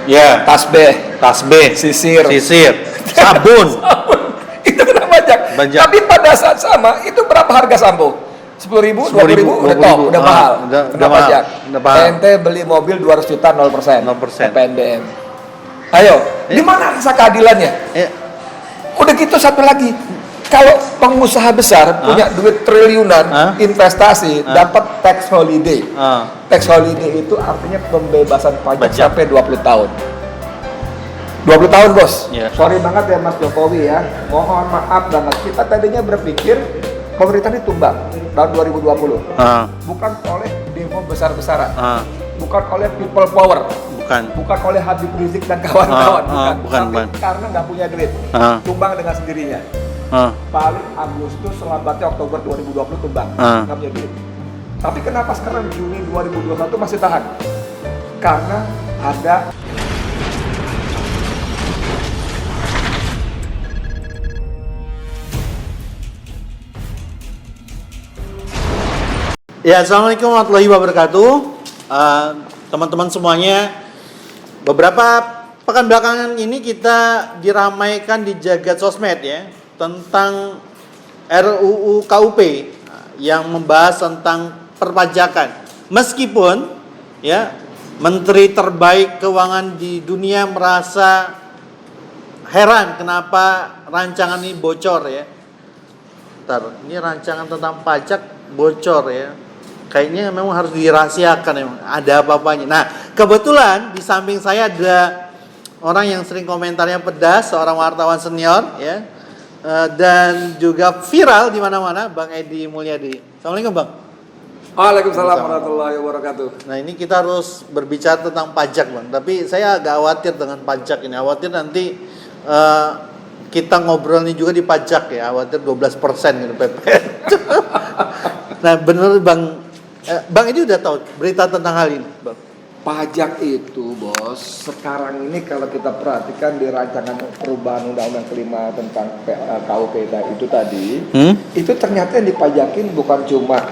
Ya. tasbih, Sisir. sabun. Itu kena pajak. Pajak. Tapi pada saat sama, itu berapa harga sampo? 10.000, 20.000, udah top, udah mahal. Kena mahal. pajak. Udah mahal. Ente beli mobil 200 juta 0%. 0%. PNBM. Ayo, di mana rasa keadilannya? Ya. Udah gitu satu lagi. Kalau pengusaha besar punya duit triliunan investasi, dapat tax holiday. Tax holiday itu artinya pembebasan pajak sampai 20 tahun. 20 tahun, Bos. Yeah. Sorry banget ya Mas Jokowi ya. Mohon maaf banget. Kita tadinya berpikir pemerintah ini tumbang tahun 2020. Bukan oleh demo besar-besaran. Bukan oleh people power. Bukan oleh Habib Rizik dan kawan-kawan. Bukan. Karena nggak punya duit. Tumbang dengan sendirinya. Paling Agustus, lambatnya Oktober 2020 tumbang. Nggak punya duit. Tapi kenapa sekarang Juni 2021 masih tahan? Karena ada Ya, assalamualaikum warahmatullahi wabarakatuh. Teman-teman semuanya, beberapa pekan belakangan ini kita diramaikan di jagat sosmed ya tentang RUU KUP yang membahas tentang perpajakan. Meskipun ya Menteri terbaik keuangan di dunia merasa heran kenapa rancangan ini bocor ya. Ini rancangan tentang pajak bocor ya. Kayaknya memang harus dirahasiakan emang. Ada apa-apanya. Nah, kebetulan di samping saya ada orang yang sering komentarnya pedas, seorang wartawan senior ya. Dan juga viral di mana-mana, Bang Edi Mulyadi. Assalamualaikum, Bang. Waalaikumsalam warahmatullahi wabarakatuh. Nah, ini kita harus berbicara tentang pajak, Bang. Tapi saya agak khawatir dengan pajak ini. Khawatir nanti kita ngobrolnya juga di pajak ya. Khawatir 12% gitu PPN. Nah, bener Bang. Bang ini udah tahu berita tentang hal ini, Bang. Pajak itu, Bos, sekarang ini kalau kita perhatikan di rancangan perubahan undang-undang kelima tentang KUP itu tadi, itu ternyata yang dipajakin bukan cuma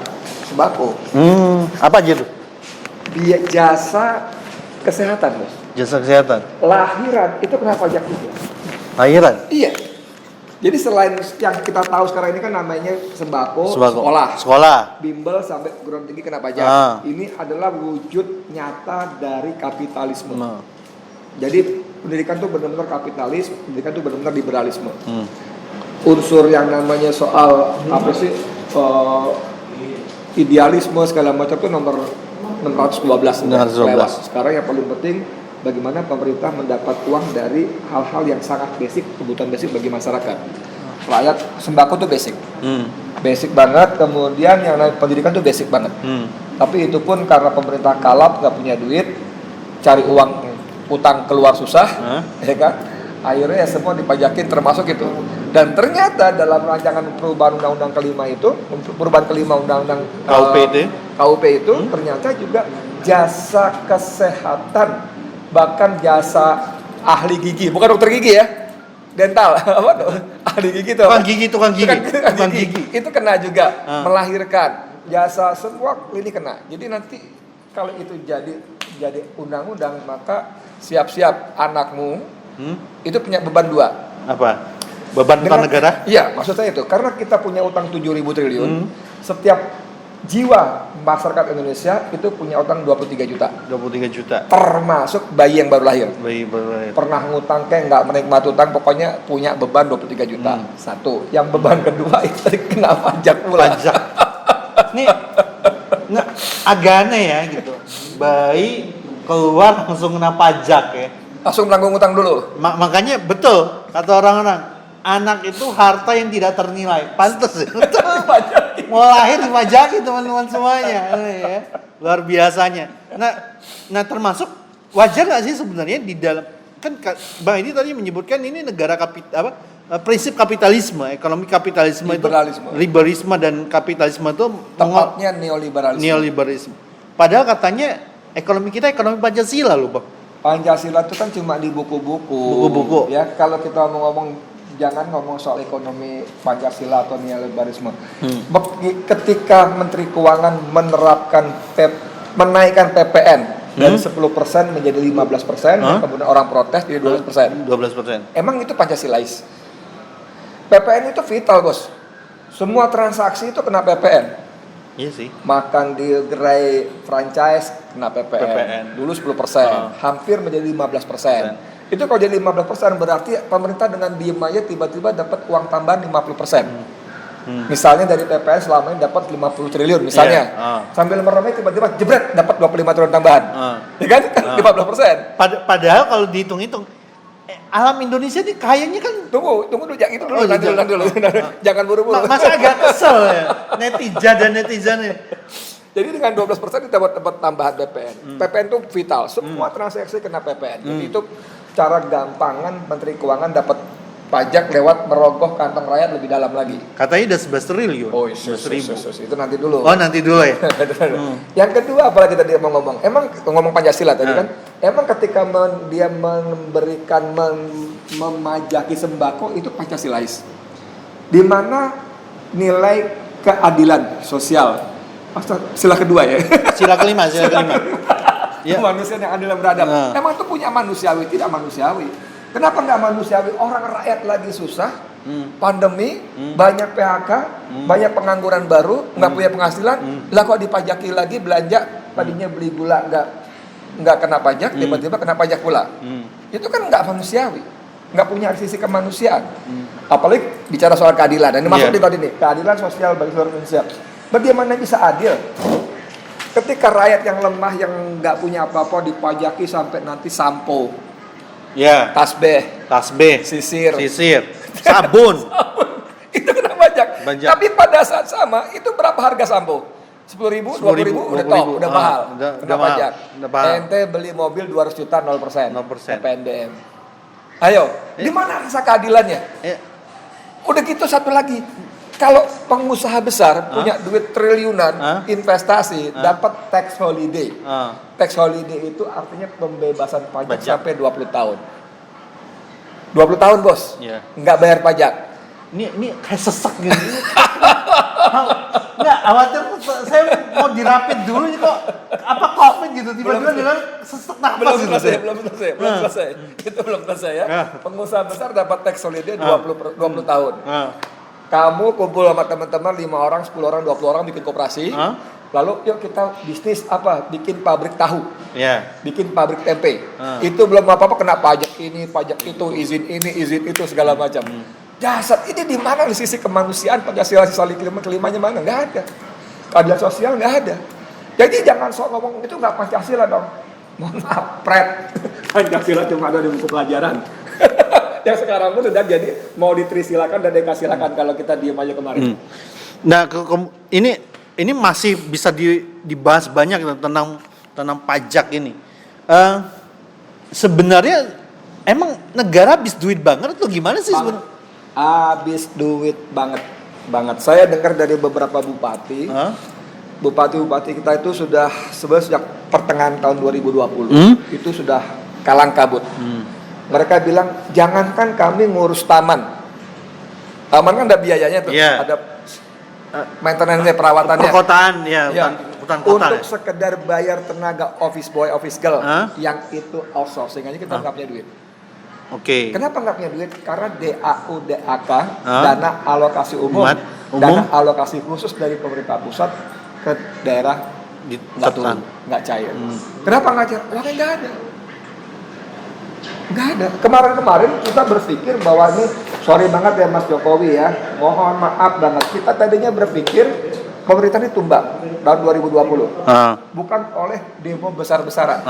sembako. Apa aja tuh? Jasa kesehatan, Bos. Jasa kesehatan. Lahiran itu kena pajak juga. Lahiran? Iya. Jadi selain yang kita tahu sekarang ini kan namanya sembako. Sekolah. Bimbel sampai perguruan tinggi kena pajak. Ini adalah wujud nyata dari kapitalisme. Jadi pendidikan itu benar-benar kapitalis, pendidikan itu benar-benar liberalisme. Unsur yang namanya soal apa sih idealisme segala macam itu nomor 612 lewat. Sekarang yang paling penting bagaimana pemerintah mendapat uang dari hal-hal yang sangat basic, kebutuhan basic bagi masyarakat. Rakyat sembako tuh basic. Basic banget, kemudian yang lain pendidikan tuh basic banget. Tapi itu pun karena pemerintah kalap, nggak punya duit, cari uang, utang keluar susah, ya kan? Akhirnya ya semua dipajakin termasuk itu. Dan ternyata dalam rancangan perubahan undang-undang kelima itu, perubahan kelima undang-undang KUP itu ternyata juga jasa kesehatan, bahkan jasa ahli gigi, bukan dokter gigi ya, dental, apa tuh? Ahli gigi tuh. Tukang gigi. Itu kena juga, melahirkan, jasa semua ini kena. Jadi nanti kalau itu jadi undang-undang, maka siap-siap anakmu itu punya beban dua. Apa? Beban utang negara? Iya, maksud saya itu, karena kita punya utang 7.000 triliun, setiap jiwa masyarakat Indonesia itu punya utang 23 juta. 23 juta. Termasuk bayi yang baru lahir. Pernah ngutang kayak nggak menikmati utang, pokoknya punya beban 23 juta. Satu. Yang beban kedua itu kena pajak pula. Ini agak aneh ya gitu. Bayi keluar langsung kena pajak ya. Langsung menanggung utang dulu. Makanya betul kata orang-orang, anak itu harta yang tidak ternilai. Pantes ya. Mau lahir dipajaki teman-teman semuanya ya. Luar biasanya. Nah termasuk wajar nggak sih sebenarnya di dalam, kan Bang ini tadi menyebutkan ini negara prinsip kapitalisme, ekonomi kapitalisme, liberalisme dan kapitalisme itu tepatnya neoliberalisme. Padahal katanya ekonomi kita ekonomi Pancasila loh, Bang. Pancasila itu kan cuma di buku-buku. Ya, kalau kita mau ngomong, jangan ngomong soal ekonomi Pancasila atau neoliberalisme. Ketika Menteri Keuangan menaikkan PPN dari 10% menjadi 15%, kemudian orang protes jadi 12%. 12%. Emang itu Pancasilais? PPN itu vital, Bos. Semua transaksi itu kena PPN. Iya sih. Makan di gerai franchise kena PPN. Dulu 10%, hampir menjadi 15%. Itu kalau jadi 15% berarti pemerintah dengan diem aja tiba-tiba dapat uang tambahan 50%. Misalnya dari PPN selama ini dapat 50 triliun misalnya. Sambil meremeh tiba-tiba jebret dapat 25 triliun tambahan. Ya kan? 15%. Padahal kalau dihitung-hitung alam Indonesia ini kayaknya kan Tunggu dulu, itu dulu, nanti dulu. Jangan buru-buru. masa agak kesel ya netizen nih. Jadi dengan 12% kita dapat tambahan PPN. PPN itu vital, semua transaksi kena PPN. Jadi itu cara gampangan Menteri Keuangan dapat pajak lewat merogoh kantong rakyat lebih dalam lagi. Katanya udah 11 triliun. Oh, itu nanti dulu. Oh, nanti dulu ya. Yang kedua apalagi tadi mau ngomong? Emang ngomong Pancasila tadi kan? Emang ketika dia memberikan memajaki sembako itu Pancasilais. Di mana nilai keadilan sosial. Sila kedua ya. Sila kelima. Ya. Manusia yang adil dan beradab. Emang itu punya manusiawi, tidak manusiawi. Kenapa nggak manusiawi? Orang rakyat lagi susah, pandemi, banyak PHK, banyak pengangguran baru, nggak punya penghasilan, lah kok dipajaki lagi belanja, tadinya beli gula nggak kena pajak, tiba-tiba kena pajak pula. Itu kan nggak manusiawi, nggak punya sisi kemanusiaan. Apalagi bicara soal keadilan, dan ini masuk di tadi nih, keadilan sosial bagi seluruh Indonesia. Bagaimana bisa adil? Ketika rakyat yang lemah, yang nggak punya apa-apa dipajaki sampai nanti sampo. Ya. Tasbih, sisir, sabun. Itu kena pajak. Tapi pada saat sama itu berapa harga sampo? 10.000, 20.000 udah top, udah mahal. Kena pajak. Ente beli mobil 200 juta 0%. PNBM. Ayo, di mana rasa keadilannya? Udah gitu satu lagi. Kalau pengusaha besar punya duit triliunan investasi dapat tax holiday. Tax holiday itu artinya pembebasan pajak sampai 20 tahun. 20 tahun, Bos. Nggak bayar pajak. Ini kayak sesek gitu. Nggak, khawatir saya mau dirapit dulu nih kok. Apa COVID gitu tiba-tiba dengan sesek nafas gitu. Belum selesai. Itu belum selesai ya. Pengusaha besar dapat tax holiday 20 tahun. Kamu kumpul sama teman-teman 5 orang, 10 orang, 20 orang bikin koperasi. Lalu yuk kita bisnis apa? Bikin pabrik tahu. Bikin pabrik tempe. Itu belum apa-apa kena pajak ini, pajak itu, izin ini, izin itu segala macam. Jasad ini di mana di sisi kemanusiaan? Pancasila sisa kelimanya mana? Enggak ada. Keadilan sosial enggak ada. Jadi jangan sok ngomong itu enggak Pancasila dong. Mohon maaf, pret. Pancasila cuma ada di buku pelajaran. Yang sekarang pun sudah jadi mau ditrisilakan dan dikasilakan kalau kita diem aja kemarin. Nah, ini masih bisa dibahas banyak tentang pajak ini. Sebenarnya emang negara habis duit banget atau gimana sih sebenarnya? Habis duit banget. Saya dengar dari beberapa bupati. Bupati-bupati kita itu sudah sebenarnya sejak pertengahan tahun 2020 itu sudah kalang kabut. Mereka bilang, jangankan kami ngurus taman. Taman kan ada biayanya tuh, ada maintenance perawatannya. Perkotaan, hutan kota. Untuk sekedar bayar tenaga office boy, office girl, yang itu outsourcing aja kita nggak punya duit. Kenapa nggak punya duit? Karena DAU, DAK, dana alokasi umum, dana alokasi khusus dari pemerintah pusat ke daerah nggak turun, nggak cair. Kenapa nggak cair? Uangnya nggak ada. Nggak ada. Kemarin kita berpikir bahwa ini, sorry banget ya Mas Jokowi ya, mohon maaf banget. Kita tadinya berpikir pemerintah ini tumbang tahun 2020. Bukan oleh demo besar-besaran,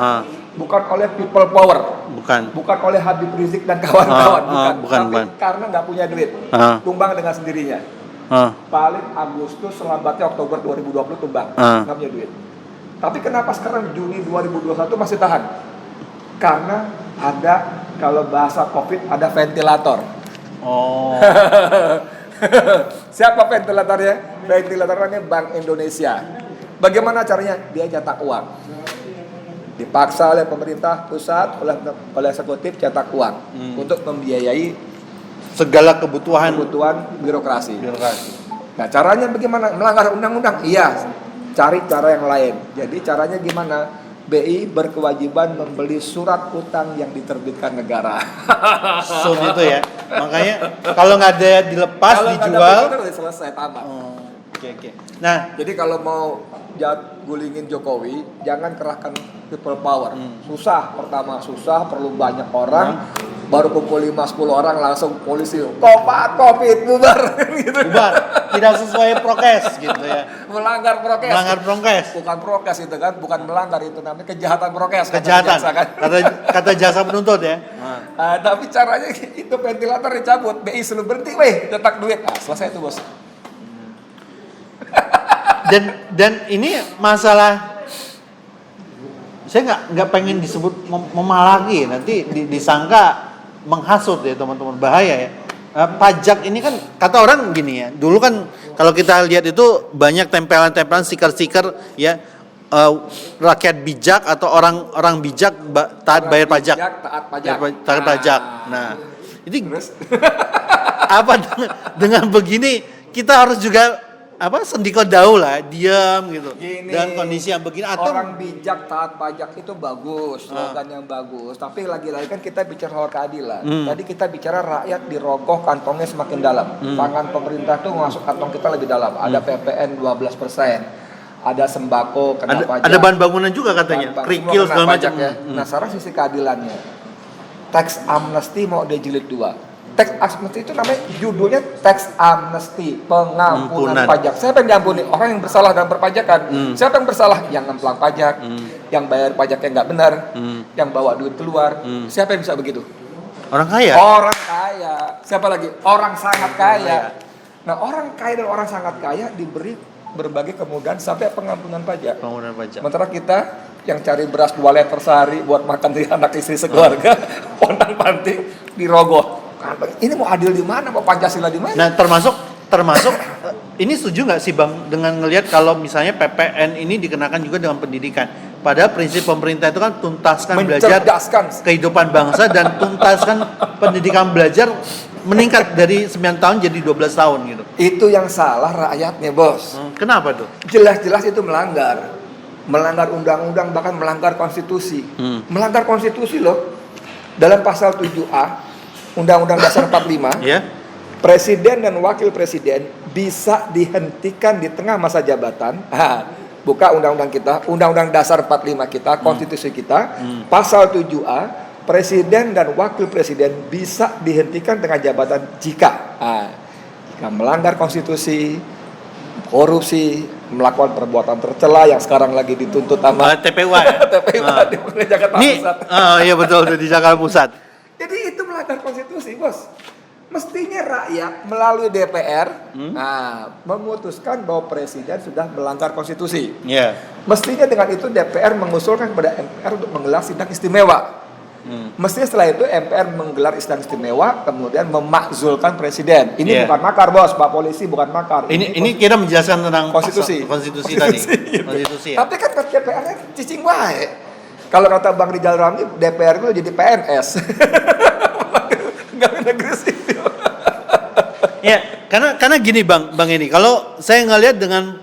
bukan oleh people power, bukan oleh Habib Rizik dan kawan-kawan, bukan. Karena nggak punya duit, tumbang dengan sendirinya. Paling Agustus, selambatnya Oktober 2020 tumbang, nggak punya duit. Tapi kenapa sekarang Juni 2021 masih tahan? Karena ada, kalau bahasa COVID, ada ventilator. Siapa ventilatornya? Ventilatornya Bank Indonesia. Bagaimana caranya? Dia cetak uang. Dipaksa oleh pemerintah pusat, oleh eksekutif cetak uang untuk membiayai segala kebutuhan birokrasi. Nah, caranya bagaimana? Melanggar undang-undang? Iya. Cari cara yang lain. Jadi caranya gimana? BI berkewajiban membeli surat utang yang diterbitkan negara. Sun itu ya. Makanya kalau nggak ada dilepas, Kalau nggak dijual. ada udah selesai tamat. Oke. Nah, Jadi kalau mau gulingin Jokowi, jangan kerahkan people power. Susah, pertama susah, perlu banyak orang. Baru kumpul 5-10 orang langsung polisi. Covid bubar gitu. bubar, tidak sesuai prokes gitu ya. Melanggar prokes. Melanggar prokes. Bukan prokes itu kan, bukan melanggar, itu namanya kejahatan prokes. Kejahatan. Kan? Kata jasa penuntut ya. Tapi caranya itu ventilator dicabut, BI selalu berhenti, weh, cetak duit. Selesai itu bos. Dan ini masalah, saya nggak pengen disebut memalagi, nanti disangka menghasut ya teman-teman, bahaya ya. Pajak ini kan kata orang gini ya, dulu kan kalau kita lihat itu banyak tempelan-tempelan stiker-stiker ya, rakyat bijak atau orang bijak taat bayar pajak. Taat pajak. Nah, ini apa dengan begini kita harus juga sendiko dau lah, diam gitu. Dan kondisi yang begini atau orang bijak taat pajak itu bagus, slogan yang bagus. Tapi lagi-lagi kan kita bicara soal keadilan. Tadi kita bicara rakyat dirogoh kantongnya semakin dalam. Tangan pemerintah tuh masuk kantong kita lebih dalam. Ada PPN 12%. Ada sembako kena pajak. Ada bahan bangunan juga katanya. Kerikil segala macam ya. Nah, sekarang sisi keadilannya. Tax amnesty mau dijilid 2. Tax amnesty itu namanya judulnya tax amnesty, pengampunan pajak. Siapa yang diampuni? Orang yang bersalah dalam perpajakan. Siapa yang bersalah? Yang ngemplang pajak, yang bayar pajaknya nggak benar, yang bawa duit keluar. Siapa yang bisa begitu? Orang kaya. Orang kaya. Siapa lagi? Orang sangat kaya. Nah, orang kaya dan orang sangat kaya diberi berbagai kemudahan sampai pengampunan pajak. Pengampunan pajak. Sementara kita yang cari beras 2 liter sehari buat makan di anak istri sekeluarga, pontang-panting dirogoh. Ini mau adil di mana? Mau Pancasila di mana? Nah, termasuk ini setuju nggak sih Bang dengan ngelihat kalau misalnya PPN ini dikenakan juga dengan pendidikan? Padahal prinsip pemerintah itu kan tuntaskan belajar kehidupan bangsa dan tuntaskan pendidikan belajar meningkat dari 9 tahun jadi 12 tahun gitu. Itu yang salah rakyatnya, Bos. Kenapa tuh? Jelas-jelas itu melanggar undang-undang, bahkan melanggar konstitusi. Melanggar konstitusi loh. Dalam pasal 7A Undang-Undang Dasar 45, Presiden dan Wakil Presiden bisa dihentikan di tengah masa jabatan. Buka undang-undang kita, Undang-Undang Dasar 45 kita, konstitusi kita, pasal 7A, Presiden dan Wakil Presiden bisa dihentikan tengah jabatan jika melanggar konstitusi, korupsi, melakukan perbuatan tercela yang sekarang lagi dituntut sama TPUA ya? TPUA di Jakarta Pusat. Iya betul, di Jakarta Pusat. Jadi itu melanggar konstitusi, Bos. Mestinya rakyat melalui DPR memutuskan bahwa presiden sudah melanggar konstitusi. Mestinya dengan itu DPR mengusulkan kepada MPR untuk menggelar sidang istimewa. Mestinya setelah itu MPR menggelar sidang istimewa, kemudian memakzulkan presiden. Ini bukan makar, Bos, Pak Polisi, bukan makar. Ini kita menjelaskan tentang konstitusi tadi. Konstitusi. Tapi kan DPR-nya cicing wae. Kalau kata Bang Rizal Ramli, DPR itu jadi PNS. Nggak negeri sipil. Ya, karena gini Bang ini, kalau saya ngelihat dengan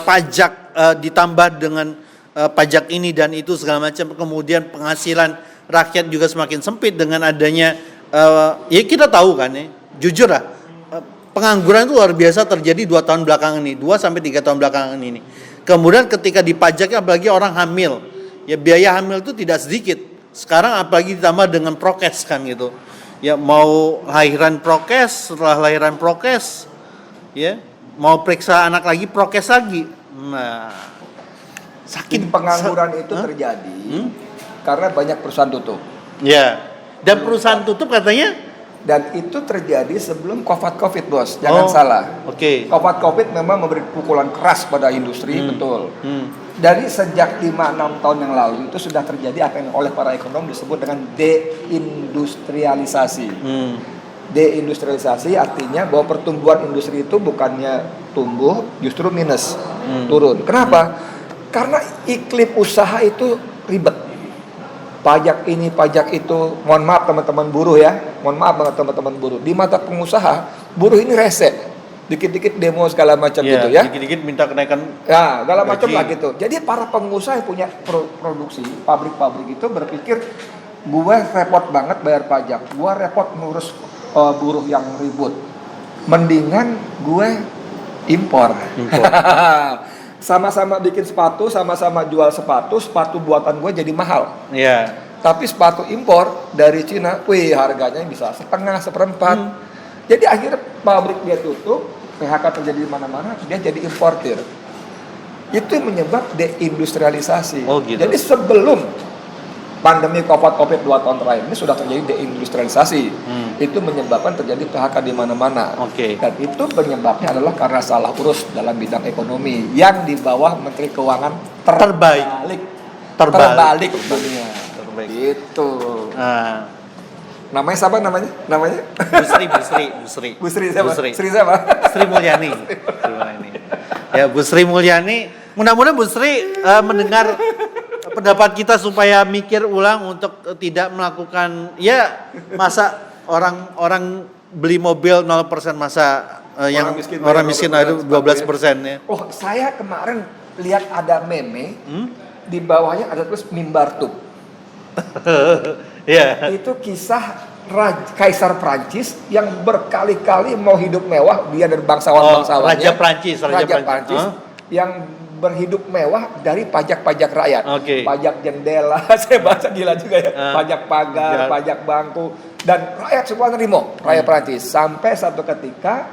pajak ditambah dengan pajak ini dan itu segala macam, kemudian penghasilan rakyat juga semakin sempit dengan adanya ya kita tahu kan ya, jujur lah, pengangguran itu luar biasa terjadi 2 tahun belakangan ini, 2 sampai 3 tahun belakangan ini. Kemudian ketika dipajaknya apalagi orang hamil, ya biaya hamil itu tidak sedikit. Sekarang apalagi ditambah dengan prokes kan gitu. Ya mau lahiran prokes, setelah lahiran prokes, ya mau periksa anak lagi prokes lagi. Nah, sakit pengangguran itu terjadi karena banyak perusahaan tutup. Ya. Dan perusahaan tutup katanya. Dan itu terjadi sebelum COVID, Bos. Jangan salah. COVID memang memberi pukulan keras pada industri, betul. Dari sejak 5-6 tahun yang lalu itu sudah terjadi apa yang oleh para ekonom disebut dengan deindustrialisasi. Deindustrialisasi artinya bahwa pertumbuhan industri itu bukannya tumbuh, justru minus, turun. Kenapa? Karena iklim usaha itu ribet. Pajak ini, pajak itu, mohon maaf teman-teman buruh ya, mohon maaf banget teman-teman buruh. Di mata pengusaha, buruh ini rese. dikit-dikit demo segala macam Iya, gitu ya. Dikit-dikit minta kenaikan. Ya, segala macam gaji. lah gitu. Jadi para pengusaha yang punya produksi, pabrik-pabrik itu berpikir gue repot banget bayar pajak, gue repot ngurus buruh yang ribut. Mendingan gue impor. Sama-sama bikin sepatu, sama-sama jual sepatu buatan gue jadi mahal. Iya. Tapi sepatu impor dari Cina, wih harganya bisa setengah, seperempat. Jadi akhirnya pabrik dia tutup, PHK terjadi di mana-mana, dia jadi importir. Itu yang menyebab deindustrialisasi. Oh, gitu. Jadi sebelum pandemi COVID 2 tahun terakhir ini sudah terjadi deindustrialisasi. Itu menyebabkan terjadi PHK di mana-mana. Oke. Dan itu penyebabnya adalah karena salah urus dalam bidang ekonomi yang di bawah Menteri Keuangan terbalik dunia. Terbaik. Gitu. Nah, Namanya siapa namanya? Namanya? Bu Sri siapa? Bu Sri. Sri siapa? Sri Mulyani. Sri Mulyani. Ya, Bu Sri Mulyani. Mudah-mudahan Bu Sri mendengar pendapat kita supaya mikir ulang untuk tidak melakukan, ya masa orang beli mobil 0% masa yang orang miskin ada 12% ya. Oh, saya kemarin lihat ada meme di bawahnya ada tulis mimbar tub. Iya. Itu kisah Kaisar Prancis yang berkali-kali mau hidup mewah, dia dan bangsawan-bangsawannya. Raja Prancis. Yang berhidup mewah dari pajak-pajak rakyat. Oke. Pajak jendela, saya baca gila juga ya. Pajak pagar, pajak bangku, dan rakyat semua nerimo, rakyat Prancis. Sampai satu ketika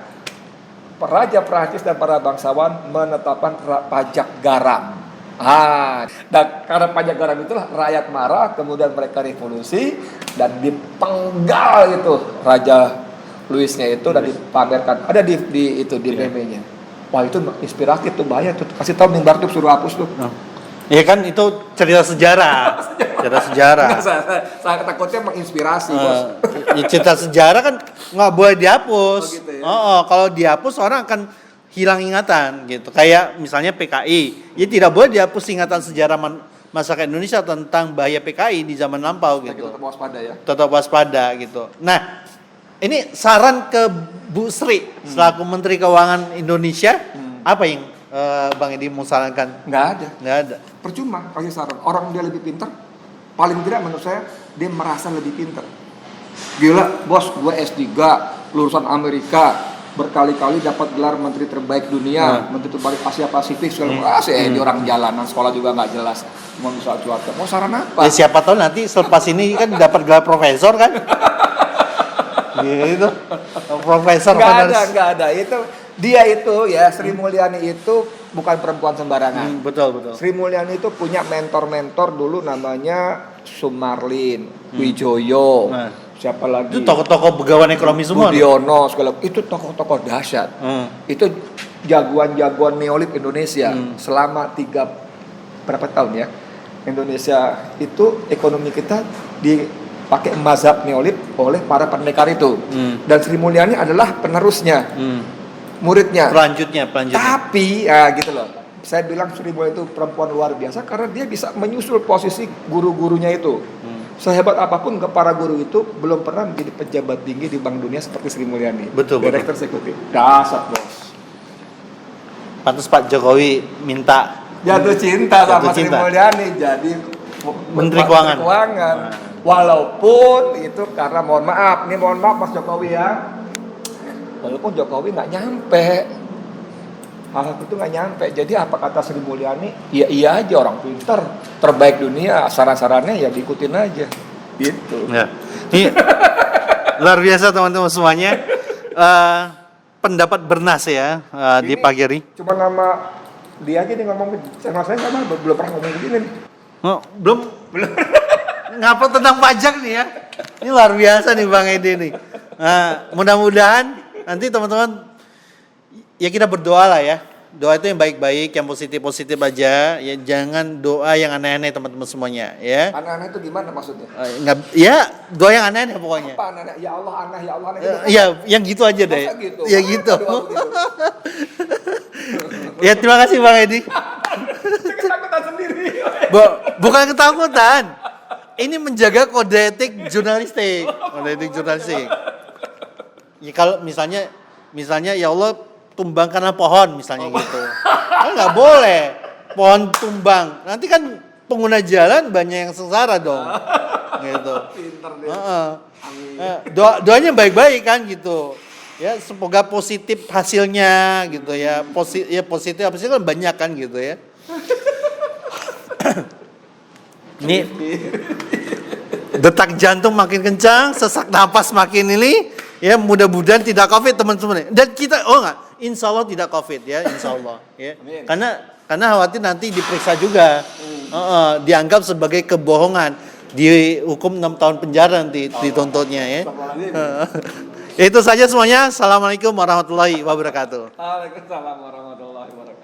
Raja Prancis dan para bangsawan menetapkan pajak garam. Dan karena pajak garam itulah rakyat marah, kemudian mereka revolusi dan dipenggal itu Raja Louisnya itu dan dipamerkan. Ada di meme-nya. Wah, itu inspiratif tuh, bahaya tuh. Kasih tahu mimbar tuh suruh hapus tuh. Ya kan itu cerita sejarah. Saya takutnya menginspirasi, Bos. Cerita sejarah kan nggak boleh dihapus. Oh, gitu ya? Kalau dihapus orang akan hilang ingatan gitu. Kayak misalnya PKI, ya tidak boleh dihapus ingatan sejarah masyarakat Indonesia tentang bahaya PKI di zaman lampau gitu. Tetap waspada ya. Tetap waspada gitu. Nah, ini saran ke Bu Sri selaku Menteri Keuangan Indonesia, apa yang Bang Edi mau sarankan? Nggak ada. Percuma kasih saran. Orang dia lebih pintar, paling tidak menurut saya dia merasa lebih pintar. Gila, bos, gue S3, lulusan Amerika, berkali-kali dapat gelar menteri terbaik dunia, menteri terbaik Asia Pasifik, segala macam. Di orang jalanan, sekolah juga nggak jelas, mau bisa cuaca. Mau saran apa? Ya siapa tahu nanti selepas ini kan dapat gelar profesor kan? Gitu. Profesor Nggak ada. Itu dia itu ya, Sri Mulyani itu bukan perempuan sembarangan. Betul. Sri Mulyani itu punya mentor-mentor dulu namanya Sumarlin, Wijoyo. Siapa lagi? Itu tokoh-tokoh begawan ekonomi semua. Budiono segala itu tokoh-tokoh dahsyat. Itu jagoan-jagoan neolib Indonesia selama berapa tahun ya? Indonesia itu ekonomi kita dipakai mazhab neolib oleh para pendekar itu. Dan Sri Mulyani adalah penerusnya. Muridnya. Pelanjutnya. Tapi gitu loh. Saya bilang Sri Mulyani itu perempuan luar biasa karena dia bisa menyusul posisi guru-gurunya itu. Sehebat apapun ke para guru itu belum pernah menjadi pejabat tinggi di Bank Dunia seperti Sri Mulyani. Betul. Direktur eksekutif. Dasar, bos. Pantas Pak Jokowi minta jatuh cinta sama Sri Mulyani jadi Menteri Keuangan. Walaupun itu karena mohon maaf Mas Jokowi ya. Walaupun Jokowi nggak nyampe. Hal itu nggak nyampe. Jadi apa kata Sri Mulyani? Iya aja, orang pintar, terbaik dunia, saran-sarannya ya diikutin aja. Gitu. Ya. Ini luar biasa teman-teman semuanya. Pendapat Bernas ya di pagi hari. Cuma nama dia aja nih ngomong sama saya belum pernah ngomong begini nih. Oh, belum. Ngapa tentang pajak nih ya? Ini luar biasa nih Bang Edi nih. Nah, mudah-mudahan nanti teman-teman ya kita berdoa lah ya. Doa itu yang baik-baik, yang positif-positif aja. Ya jangan doa yang aneh-aneh teman-teman semuanya ya. Aneh-aneh itu gimana maksudnya? Ya doa yang aneh-aneh pokoknya. Apa aneh? Ya Allah aneh, ya Allah aneh. Ya yang gitu aja deh. Gitu? Ya gitu. Ya terima kasih Bang Edi. Ketakutan sendiri. Bukan ketakutan. Ini menjaga kode etik jurnalistik. Ya kalau misalnya ya Allah tumbang karena pohon misalnya gitu. Kan nggak boleh pohon tumbang. Nanti kan pengguna jalan banyak yang sengsara dong. Gitu. Pinter dia. Doanya baik-baik kan gitu. Ya semoga positif hasilnya gitu ya. Positif hasilnya kan banyak kan gitu ya. Ini detak jantung makin kencang, sesak napas makin ini. Ya mudah-mudahan tidak COVID teman-teman. Dan kita insya Allah tidak COVID ya, insya Allah. Ya. Karena khawatir nanti diperiksa juga, dianggap sebagai kebohongan, dihukum 6 tahun penjara nanti dituntutnya ya. Itu saja semuanya. Assalamualaikum warahmatullahi wabarakatuh. Waalaikumsalam warahmatullahi wabarakatuh.